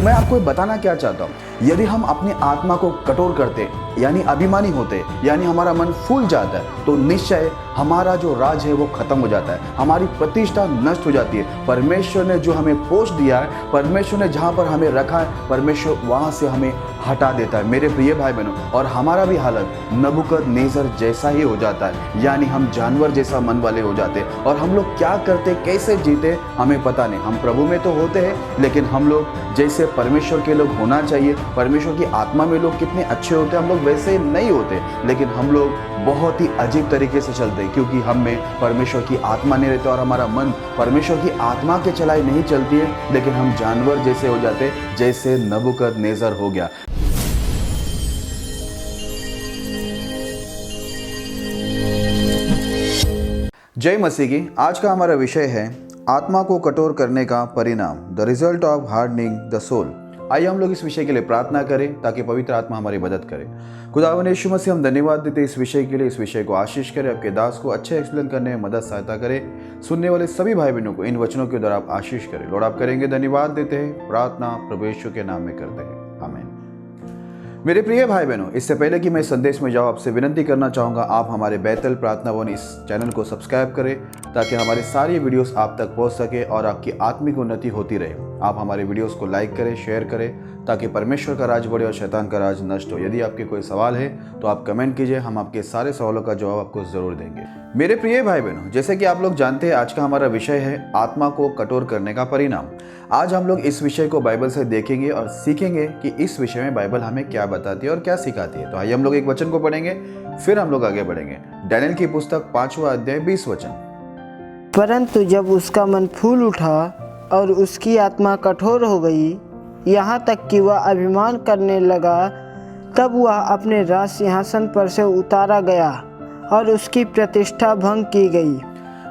मैं आपको बताना क्या चाहता हूँ, यदि हम अपनी आत्मा को कठोर करते यानी अभिमानी होते, यानी हमारा मन फूल जाता है, तो निश्चय हमारा जो राज है वो खत्म हो जाता है, हमारी प्रतिष्ठा नष्ट हो जाती है। परमेश्वर ने जो हमें पोस्ट दिया है, परमेश्वर ने जहाँ पर हमें रखा है, परमेश्वर वहाँ से हमें हटा देता है मेरे प्रिय भाई बहनों। और हमारा भी हालत नबूकदनेस्सर जैसा ही हो जाता है, यानी हम जानवर जैसा मन वाले हो जाते हैं। और हम लोग क्या करते, कैसे जीते, हमें पता नहीं। हम प्रभु में तो होते हैं, लेकिन हम लोग जैसे परमेश्वर के लोग होना चाहिए, परमेश्वर की आत्मा में लोग कितने अच्छे होते हैं, हम लोग वैसे नहीं होते। लेकिन हम लोग बहुत ही अजीब तरीके से चलते हैं, क्योंकि हम में परमेश्वर की आत्मा नहीं रहती और हमारा मन परमेश्वर की आत्मा के चलाई नहीं चलती है, लेकिन हम जानवर जैसे हो जाते जैसे नबूकदनेस्सर हो गया। जय मसीह की। आज का हमारा विषय है आत्मा को कठोर करने का परिणाम, the result of hardening the soul. आइए हम लोग इस विषय के लिए प्रार्थना करें ताकि पवित्र आत्मा हमारी मदद करे। खुदावंद यीशु मसीह, हम धन्यवाद देते इस विषय के लिए। इस विषय को आशीष करें, आपके दास को अच्छे एक्सप्लेन करने में मदद सहायता करें। सुनने वाले सभी भाई बहनों को इन वचनों के द्वारा आप आशीष करें। लॉर्ड आप करेंगे, धन्यवाद देते हैं। प्रार्थना प्रभु यीशु के नाम में करते हैं, आमीन। मेरे प्रिय भाई बहनों, इससे पहले कि मैं संदेश में जाऊँ, आपसे विनती करना चाहूँगा, आप हमारे बैतल प्रार्थना भवन इस चैनल को सब्सक्राइब करें ताकि हमारे सारी वीडियोस आप तक पहुँच सके और आपकी आत्मिक उन्नति होती रहे। आप हमारे वीडियोस को लाइक करें, शेयर करें, ताकि परमेश्वर का राज बढ़े और शैतान का राज नष्ट हो। यदि आपके कोई सवाल है तो आप कमेंट कीजिए, हम आपके सारे सवालों का जवाब आपको ज़रूर देंगे। मेरे प्रिय भाई बहनों, जैसे कि आप लोग जानते हैं, आज का हमारा विषय है आत्मा को कठोर करने का परिणाम। आज हम लोग इस विषय को बाइबल से देखेंगे और सीखेंगे कि इस विषय में बाइबल हमें क्या बताती है और क्या सिखाती है। तो आइए हम लोग एक वचन को पढ़ेंगे, फिर हम लोग आगे बढ़ेंगे। डैनियल की पुस्तक 5वां अध्याय 20 वचन। परंतु जब उसका मन फूल उठा और उसकी आत्मा कठोर हो गई, यहाँ तक कि वह अभिमान करने लगा, तब वह अपने राज सिंहासन पर से उतारा गया और उसकी प्रतिष्ठा भंग की गई।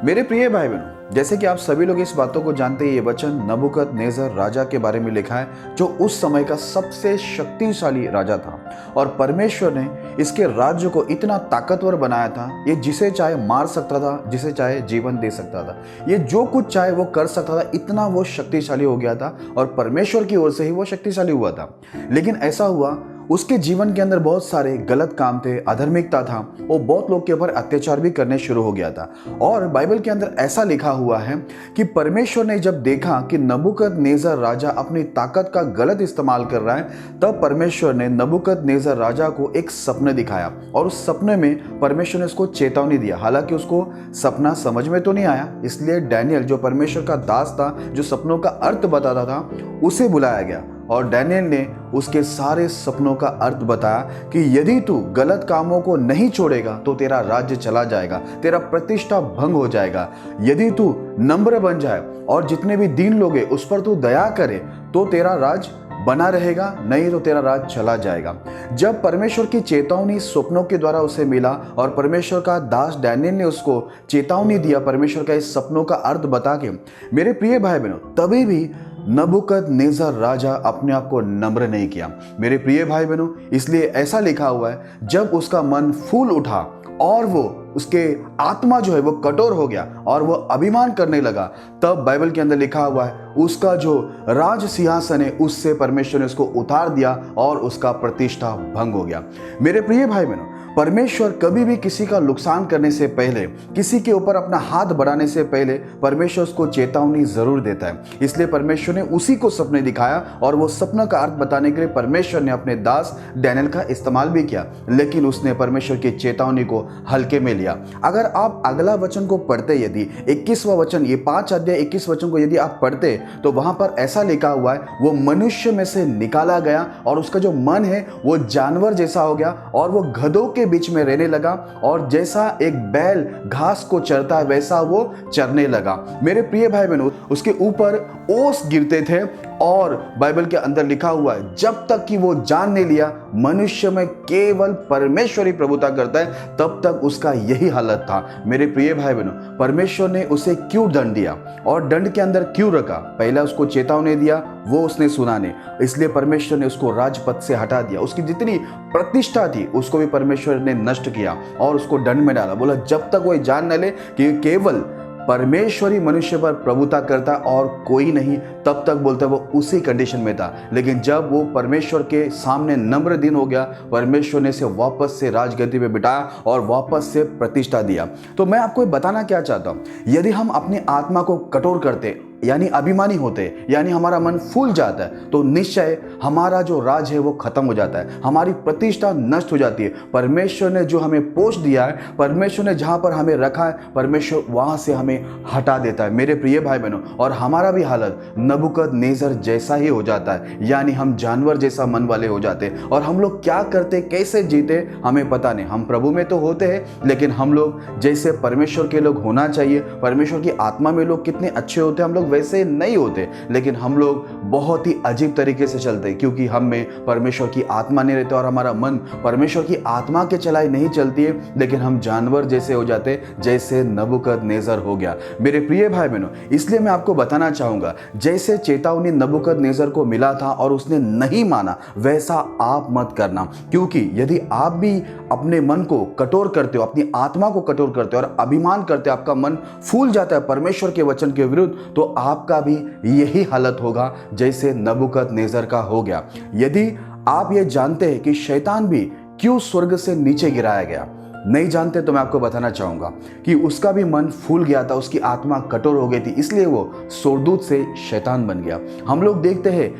मेरे प्रिय भाई बहनों, जैसे कि आप सभी लोग इस बातों को जानते हैं, ये वचन नबूकदनेस्सर राजा के बारे में लिखा है, जो उस समय का सबसे शक्तिशाली राजा था। और परमेश्वर ने इसके राज्य को इतना ताकतवर बनाया था, ये जिसे चाहे मार सकता था, जिसे चाहे जीवन दे सकता था, ये जो कुछ चाहे वो कर सकता था। इतना वो शक्तिशाली हो गया था और परमेश्वर की ओर से ही वो शक्तिशाली हुआ था। लेकिन ऐसा हुआ, उसके जीवन के अंदर बहुत सारे गलत काम थे, अधर्मिकता था, वो बहुत लोग के ऊपर अत्याचार भी करने शुरू हो गया था। और बाइबल के अंदर ऐसा लिखा हुआ है कि परमेश्वर ने जब देखा कि नबूकदनेस्सर राजा अपनी ताकत का गलत इस्तेमाल कर रहा है, तब परमेश्वर ने नबूकदनेस्सर राजा को एक सपने दिखाया और उस सपने में परमेश्वर ने उसको चेतावनी दिया। हालांकि उसको सपना समझ में तो नहीं आया, इसलिए डैनियल जो परमेश्वर का दास था, जो सपनों का अर्थ बताता था, उसे बुलाया गया और डैनियल ने उसके सारे सपनों का अर्थ बताया कि यदि तू गलत कामों को नहीं छोड़ेगा तो तेरा राज्य चला जाएगा, तेरा प्रतिष्ठा भंग हो जाएगा। यदि तू नम्र बन जाए और जितने भी दीन लोग हैं उस पर तू दया करे तो तेरा राज बना रहेगा, नहीं तो तेरा राज चला जाएगा। जब परमेश्वर की चेतावनी स्वप्नों के द्वारा उसे मिला और परमेश्वर का दास डैनियल ने उसको चेतावनी दिया परमेश्वर का इस सपनों का अर्थ बता के, मेरे प्रिय भाई बहनों, तभी भी नबूकदनेस्सर राजा अपने आप को नम्र नहीं किया। मेरे प्रिय भाई बहनों, इसलिए ऐसा लिखा हुआ है, जब उसका मन फूल उठा और वो उसके आत्मा जो है वो कठोर हो गया और वो अभिमान करने लगा, तब बाइबल के अंदर लिखा हुआ है उसका जो राज सिंहासन है उससे परमेश्वर ने उसको उतार दिया और उसका प्रतिष्ठा भंग हो गया। मेरे प्रिय भाई बहनों, परमेश्वर कभी भी किसी का नुकसान करने से पहले, किसी के ऊपर अपना हाथ बढ़ाने से पहले परमेश्वर उसको चेतावनी जरूर देता है। इसलिए परमेश्वर ने उसी को सपने दिखाया और वो सपना का अर्थ बताने के लिए परमेश्वर ने अपने दास डैनियल का इस्तेमाल भी किया, लेकिन उसने परमेश्वर की चेतावनी को हल्के में लिया। अगर आप अगला वचन को पढ़ते, यदि 21वां वचन, ये 5 अध्याय 21 वचन को यदि आप पढ़ते तो वहां पर ऐसा लिखा हुआ है, वो मनुष्य में से निकाला गया और उसका जो मन है वो जानवर जैसा हो गया और वो गधों के बीच में रहने लगा और जैसा एक बैल घास को चरता है वैसा वो चरने लगा। मेरे प्रिय भाई बहनों, उसके ऊपर ओस गिरते थे और बाइबल के अंदर लिखा हुआ है, जब तक कि वो जान नहीं लिया मनुष्य में केवल परमेश्वर ही प्रभुता करता है, तब तक उसका यही हालत था। मेरे प्रिय भाई बहनों, परमेश्वर ने उसे क्यों दंड दिया और दंड के अंदर क्यों रखा? पहला उसको चेतावनी दिया, वो उसने सुना नहीं, इसलिए परमेश्वर ने उसको राजपद से हटा दिया। उसकी जितनी प्रतिष्ठा थी उसको भी परमेश्वर ने नष्ट किया और उसको दंड में डाला। बोला जब तक वो जान न ले कि केवल परमेश्वर ही मनुष्य पर प्रभुता करता और कोई नहीं, तब तक बोलता है वो उसी कंडीशन में था। लेकिन जब वो परमेश्वर के सामने नम्र दिन हो गया, परमेश्वर ने इसे वापस से राजगद्दी पे बिठाया और वापस से प्रतिष्ठा दिया। तो मैं आपको बताना क्या चाहता हूँ, यदि हम अपनी आत्मा को कठोर करते यानी अभिमानी होते, यानी हमारा मन फूल जाता है, तो निश्चय हमारा जो राज है वो खत्म हो जाता है, हमारी प्रतिष्ठा नष्ट हो जाती है। परमेश्वर ने जो हमें पोष दिया है, परमेश्वर ने जहाँ पर हमें रखा है, परमेश्वर वहाँ से हमें हटा देता है मेरे प्रिय भाई बहनों। और हमारा भी हालत नबूकदनेस्सर जैसा ही हो जाता है, यानी हम जानवर जैसा मन वाले हो जाते हैं। और हम लोग क्या करते, कैसे जीते, हमें पता नहीं। हम प्रभु में तो होते हैं, लेकिन हम लोग जैसे परमेश्वर के लोग होना चाहिए, परमेश्वर की आत्मा में लोग कितने अच्छे होते हैं, हम लोग वैसे नहीं होते। लेकिन हम लोग बहुत ही अजीब तरीके से चलते हैं, क्योंकि हम में परमेश्वर की आत्मा नहीं रहती और हमारा मन परमेश्वर की आत्मा के चलाई नहीं चलती है। लेकिन हम जानवर जैसे हो जाते, जैसे नबूकदनेस्सर हो गया मेरे प्रिय भाई बहनों। इसलिए मैं आपको बताना चाहूंगा, जैसे चेतावनी नबूकदनेस्सर को मिला था और उसने नहीं माना, वैसा आप मत करना। क्योंकि यदि आप भी अपने मन को कठोर करते हो, अपनी आत्मा को कठोर करते हो और अभिमान करते हो, आपका मन फूल जाता है परमेश्वर के वचन के विरुद्ध, तो आपका भी यही हालत होगा जैसे नबूकदनेस्सर का हो गया। यदि आप ये जानते हैं कि शैतान भी क्यों स्वर्ग से नीचे गिराया गया, नहीं जानते, तो मैं आपको बताना चाहूंगा कि उसका भी मन फूल गया था, उसकी आत्मा कठोर हो गई थी, इसलिए वो स्वर्गदूत से शैतान बन गया। हम लोग देखते हैं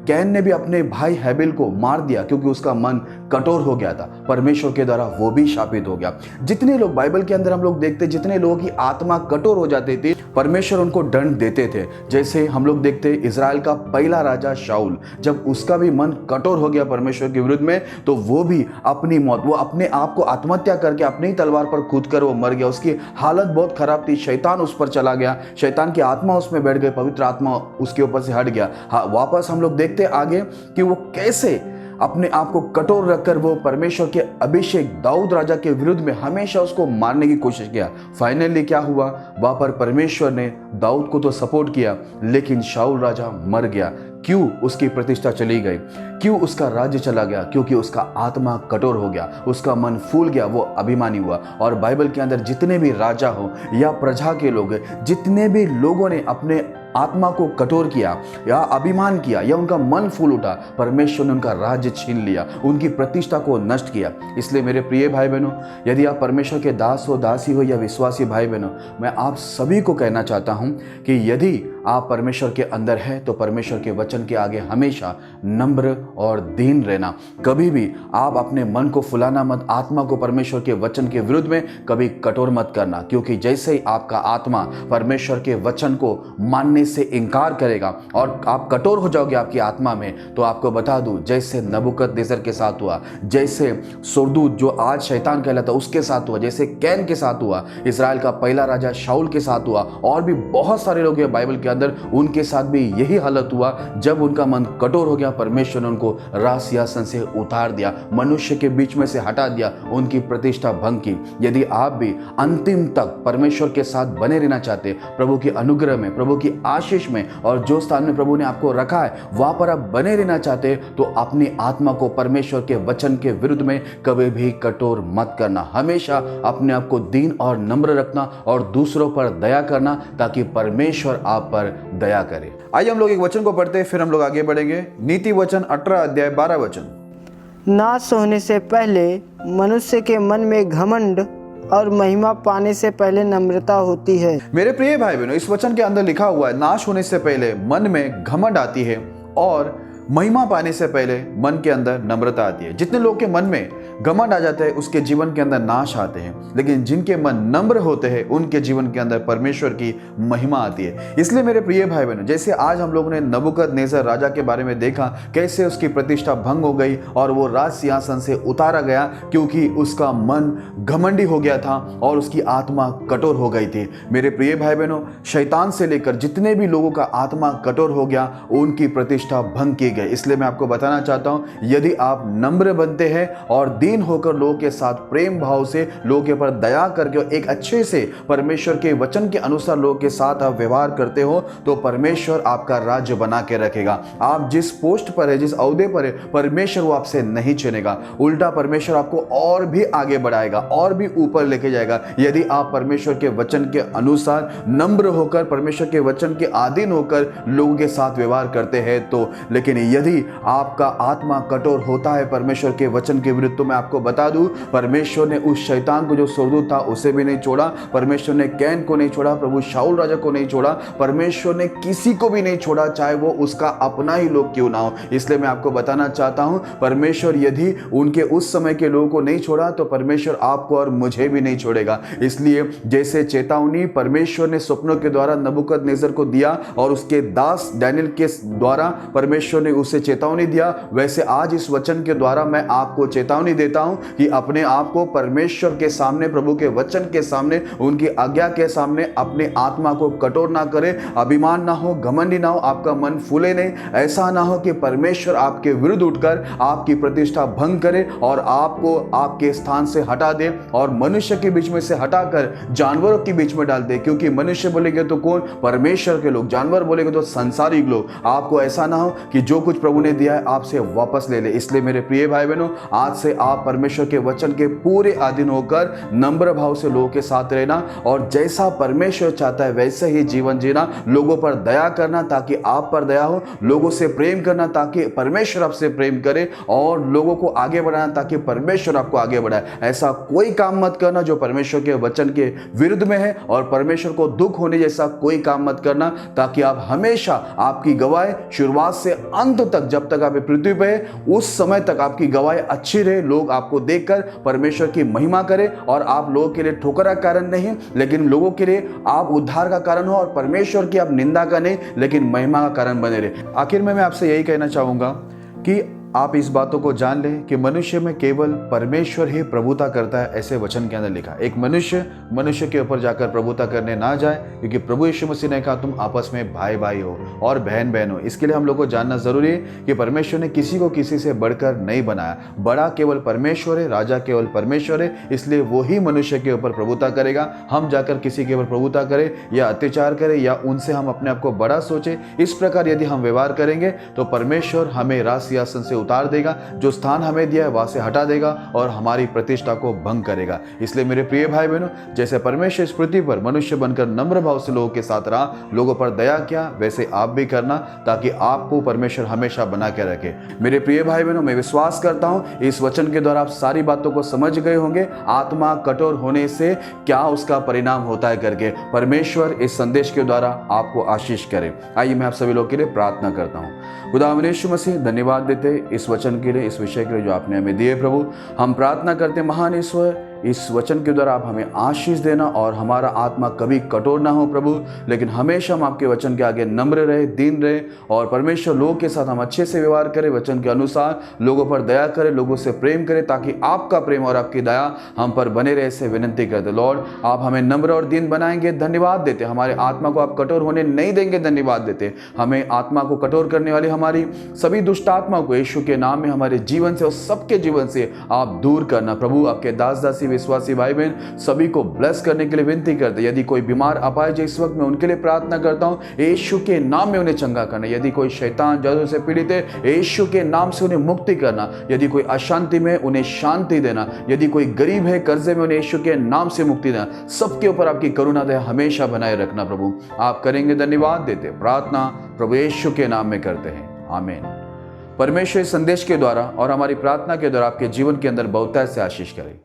कैन ने भी अपने भाई हैबिल को मार दिया, क्योंकि उसका मन कठोर हो गया था, परमेश्वर के द्वारा वो भी शापित हो गया। जितने लोग बाइबल के अंदर हम लोग देखते, जितने लोगों की आत्मा कठोर हो जाती थी, परमेश्वर उनको दंड देते थे। जैसे हम लोग देखते इजराइल का पहला राजा शाऊल, जब उसका भी मन कठोर हो गया परमेश्वर के विरुद्ध में, तो वो भी अपनी मौत, वो अपने आप को आत्महत्या करके अपनी तलवार पर कूद कर वो मर गया। उसकी हालत बहुत खराब थी, शैतान उस पर चला गया, शैतान की आत्मा उसमें बैठ गई, पवित्र आत्मा उसके ऊपर से हट गया। हाँ, वापस हम लोग देखते आगे कि वो कैसे अपने आप को कठोर रखकर वो परमेश्वर के अभिषेक दाऊद राजा के विरुद्ध में हमेशा उसको मारने की कोशिश किया। फाइनली क्या हुआ, वहां पर परमेश्वर ने दाऊद को तो सपोर्ट किया, लेकिन शाऊल राजा मर गया। क्यों? उसकी प्रतिष्ठा चली गई। क्यों उसका राज्य चला गया? क्योंकि उसका आत्मा कठोर हो गया, उसका मन फूल गया, वो अभिमानी हुआ। और बाइबल के अंदर जितने भी राजा हो या प्रजा के लोग, जितने भी लोगों ने अपने आत्मा को कठोर किया या अभिमान किया या उनका मन फूल उठा, परमेश्वर ने उनका राज्य छीन लिया, उनकी प्रतिष्ठा को नष्ट किया। इसलिए मेरे प्रिय भाई बहनों, यदि आप परमेश्वर के दास हो, दासी हो या विश्वासी भाई बहनों, मैं आप सभी को कहना चाहता हूं कि यदि आप परमेश्वर के अंदर हैं, तो परमेश्वर के वचन के आगे हमेशा नम्र और दीन रहना। कभी भी आप अपने मन को फुलाना मत, आत्मा को परमेश्वर के वचन के विरुद्ध में कभी कठोर मत करना। क्योंकि जैसे ही आपका आत्मा परमेश्वर के वचन को मानने से इनकार करेगा और आप कठोर हो जाओगे आपकी आत्मा में, तो आपको बता दूं, जैसे नबूकदनेस्सर के साथ हुआ, जैसे स्वर्गदूत जो आज शैतान कहलाता उसके साथ हुआ, जैसे कैन के साथ हुआ, इजराइल का पहला राजा शाऊल के साथ हुआ, और भी बहुत सारे लोग हैं बाइबल के अंदर, उनके साथ भी यही हालत हुआ। जब उनका मन कठोर हो गया, परमेश्वर ने उनको राज सिंहासन से उतार दिया, मनुष्य के बीच में से हटा दिया, उनकी प्रतिष्ठा भंग की। यदि आप भी अंतिम तक परमेश्वर के साथ बने रहना चाहते, प्रभु के अनुग्रह में, प्रभु की आशीष में, और जो स्थान में प्रभु ने आपको रखा है वहां पर आप बने रहना चाहते, तो अपनी आत्मा को परमेश्वर के वचन के विरुद्ध में कभी भी कठोर मत करना। हमेशा अपने आप को दीन और नम्र रखना और दूसरों पर दया करना, ताकि परमेश्वर आप पर दया करे। आइए हम लोग एक वचन को पढ़ते हैं, फिर हम लोग आगे बढ़ेंगे। नीति वचन 18 अध्याय 12 वचन। नाश होने से पहले मनुष्य के मन में घमंड और महिमा पाने से पहले नम्रता होती है। मेरे प्रिय भाई बहनों, इस वचन के अंदर लिखा हुआ है, नाश होने से पहले मन में घमंड आती है और महिमा पाने से पहले मन के अंदर नम्रता आती है। जितने लोग के मन में घमंड आ जाते हैं, उसके जीवन के अंदर नाश आते हैं, लेकिन जिनके मन नम्र होते हैं, उनके जीवन के अंदर परमेश्वर की महिमा आती है। इसलिए मेरे प्रिय भाई बहनों, जैसे आज हम लोगों ने नबूकदनेस्सर राजा के बारे में देखा, कैसे उसकी प्रतिष्ठा भंग हो गई और वो राज सिंहासन से उतारा गया, क्योंकि उसका मन घमंडी हो गया था और उसकी आत्मा कठोर हो गई थी। मेरे प्रिय भाई बहनों, शैतान से लेकर जितने भी लोगों का आत्मा कठोर हो गया, उनकी प्रतिष्ठा भंग की प्रतीक है। इसलिए मैं आपको बताना चाहता हूँ, यदि आप नम्र बनते हैं और दीन होकर लोगों के साथ प्रेम भाव से लोगों के ऊपर दया करके और एक अच्छे से परमेश्वर के वचन के अनुसार लोगों के साथ आप व्यवहार करते हो, तो परमेश्वर आपका राज्य बना के रखेगा। आप जिस पोस्ट पर है, जिस ओहदे पर है, परमेश्वर वो आपसे नहीं छीनेगा, उल्टा परमेश्वर आपको और भी आगे बढ़ाएगा और भी ऊपर लेके जाएगा, यदि आप परमेश्वर के वचन के अनुसार नम्र होकर, परमेश्वर के वचन के अधीन होकर लोगों के साथ व्यवहार करते हैं तो। लेकिन यदि आपका आत्मा कठोर होता है परमेश्वर के वचन के विरुद्ध, तो मैं आपको बता दूं, परमेश्वर ने उस शैतान को जो स्वर्गदूत था उसे भी नहीं छोड़ा, परमेश्वर ने कैन को नहीं छोड़ा, प्रभु शाऊल राजा को नहीं छोड़ा, परमेश्वर ने किसी को भी नहीं छोड़ा, चाहे वो उसका अपना ही लोग क्यों ना हो। इसलिए मैं आपको बताना चाहता हूं, परमेश्वर यदि उनके उस समय के लोगों को नहीं छोड़ा तो परमेश्वर आपको और मुझे भी नहीं छोड़ेगा। इसलिए जैसे चेतावनी परमेश्वर ने स्वप्नों के द्वारा नबूकदनेस्सर को दिया और उसके दास दानियेल के द्वारा परमेश्वर ने उसे चेतावनी दिया, वैसे आज इस वचन के द्वारा मैं आपको चेतावनी देता हूं कि अपने आप को परमेश्वर के सामने, प्रभु के वचन के सामने, उनकी आज्ञा के सामने अपने आत्मा को कठोर ना करे, अभिमान ना हो, घमंडी ना हो, आपका मन फूले नहीं, ऐसा ना हो कि परमेश्वर आपके विरुद्ध उठकर आपकी प्रतिष्ठा भंग करे और आपको आपके स्थान से हटा दे और मनुष्य के बीच में से हटाकर जानवरों के बीच में डाल दे। क्योंकि मनुष्य बोलेंगे तो कौन? परमेश्वर के लोग। जानवर बोलेंगे तो संसारिक लोग। आपको ऐसा ना हो कि जो कुछ प्रभु ने दिया है आपसे वापस ले ले। इसलिए मेरे प्रिय भाई बहनों, आज से आप परमेश्वर के वचन के पूरे अधीन होकर नम्र भाव से लोगों के साथ रहना और जैसा परमेश्वर चाहता है वैसे ही जीवन जीना, लोगों पर दया करना ताकि आप पर दया हो, लोगों से प्रेम करना ताकि परमेश्वर आपसे प्रेम करे और लोगों को आगे बढ़ाना ताकि परमेश्वर आपको आगे बढ़ाए। ऐसा कोई काम मत करना जो परमेश्वर के वचन के विरुद्ध में है और परमेश्वर को दुख होने जैसा कोई काम मत करना, ताकि आप हमेशा आपकी गवाही शुरुआत से अंत तक, जब तक आप पृथ्वी पे है उस समय तक आपकी गवाही अच्छी रहे, लोग आपको देखकर परमेश्वर की महिमा करें और आप लोगों के लिए ठोकर का कारण नहीं लेकिन लोगों के लिए आप उद्धार का कारण हो और परमेश्वर की आप निंदा का नहीं लेकिन महिमा का कारण बने रहे। आखिर में मैं आपसे यही कहना चाहूंगा कि आप इस बातों को जान लें कि मनुष्य में केवल परमेश्वर ही प्रभुता करता है, ऐसे वचन के अंदर लिखा है। एक मनुष्य के ऊपर जाकर प्रभुता करने ना जाए, क्योंकि प्रभु यीशु मसीह ने कहा तुम आपस में भाई भाई हो और बहन बहन हो। इसके लिए हम लोग को जानना जरूरी है कि परमेश्वर ने किसी को किसी से बढ़कर नहीं बनाया। बड़ा केवल परमेश्वर है, राजा केवल परमेश्वर है, इसलिए वही मनुष्य के ऊपर प्रभुता करेगा। हम जाकर किसी के ऊपर प्रभुता करें या अत्याचार करें या उनसे हम अपने आप को बड़ा सोचे, इस प्रकार यदि हम व्यवहार करेंगे तो परमेश्वर हमें राज सिंहासन से उतार देगा, जो स्थान हमें दिया है वहां से हटा देगा और हमारी प्रतिष्ठा को भंग करेगा। इसलिए मेरे प्रिय भाई बहनों, जैसे परमेश्वर इस पृथ्वी पर मनुष्य बनकर नम्र भाव से लोगों के साथ रहा, लोगों पर दया किया, वैसे आप भी करना ताकि आपको परमेश्वर हमेशा बना के रखे। मेरे प्रिय भाई बहनों, मैं विश्वास करता हूं इस वचन के द्वारा आप सारी बातों को समझ गए होंगे, आत्मा कठोर होने से क्या उसका परिणाम होता है करके। परमेश्वर इस संदेश के द्वारा आपको आशीष करे। आइए मैं आप सभी लोगों के लिए प्रार्थना करता हूं। खुदावंद यीशु मसीह, धन्यवाद देते इस वचन के लिए, इस विषय के लिए जो आपने हमें दिए। प्रभु हम प्रार्थना करते महान ईश्वर, इस वचन के द्वारा आप हमें आशीष देना और हमारा आत्मा कभी कठोर ना हो प्रभु, लेकिन हमेशा हम आपके वचन के आगे नम्र रहे, दीन रहे और परमेश्वर लोगों के साथ हम अच्छे से व्यवहार करें, वचन के अनुसार लोगों पर दया करें, लोगों से प्रेम करें, ताकि आपका प्रेम और आपकी दया हम पर बने रहे। से विनती करते लॉर्ड, आप हमें नम्र और दीन बनाएंगे, धन्यवाद देते। हमारे आत्मा को आप कठोर होने नहीं देंगे, धन्यवाद देते। हमें आत्मा को कठोर करने वाली हमारी सभी दुष्ट आत्मा को यीशु के नाम में हमारे जीवन से और सबके जीवन से आप दूर करना प्रभु। आपके दास दासी विश्वासी भाई बहन सभी को ब्लेस करने के लिए विनती करते। यदि कोई बीमार अपाहिज इस वक्त मैं उनके लिए प्रार्थना करता हूं, यीशु के नाम में उन्हें चंगा करना। यदि कोई शैतान जादू से पीड़ित है, यीशु के नाम से उन्हें मुक्ति करना। यदि कोई अशांति में उन्हें शांति देना। यदि कोई गरीब है, कर्जे में, उन्हें यीशु के नाम से मुक्ति देना। सबके ऊपर आपकी करुणा दया हमेशा बनाए रखना प्रभु। आप करेंगे, धन्यवाद देते। प्रार्थना प्रभु यीशु के नाम में करते हैं, आमीन। परमेश्वर इस संदेश के द्वारा और हमारी प्रार्थना के द्वारा आपके जीवन के अंदर बहुतायत से आशीष करे।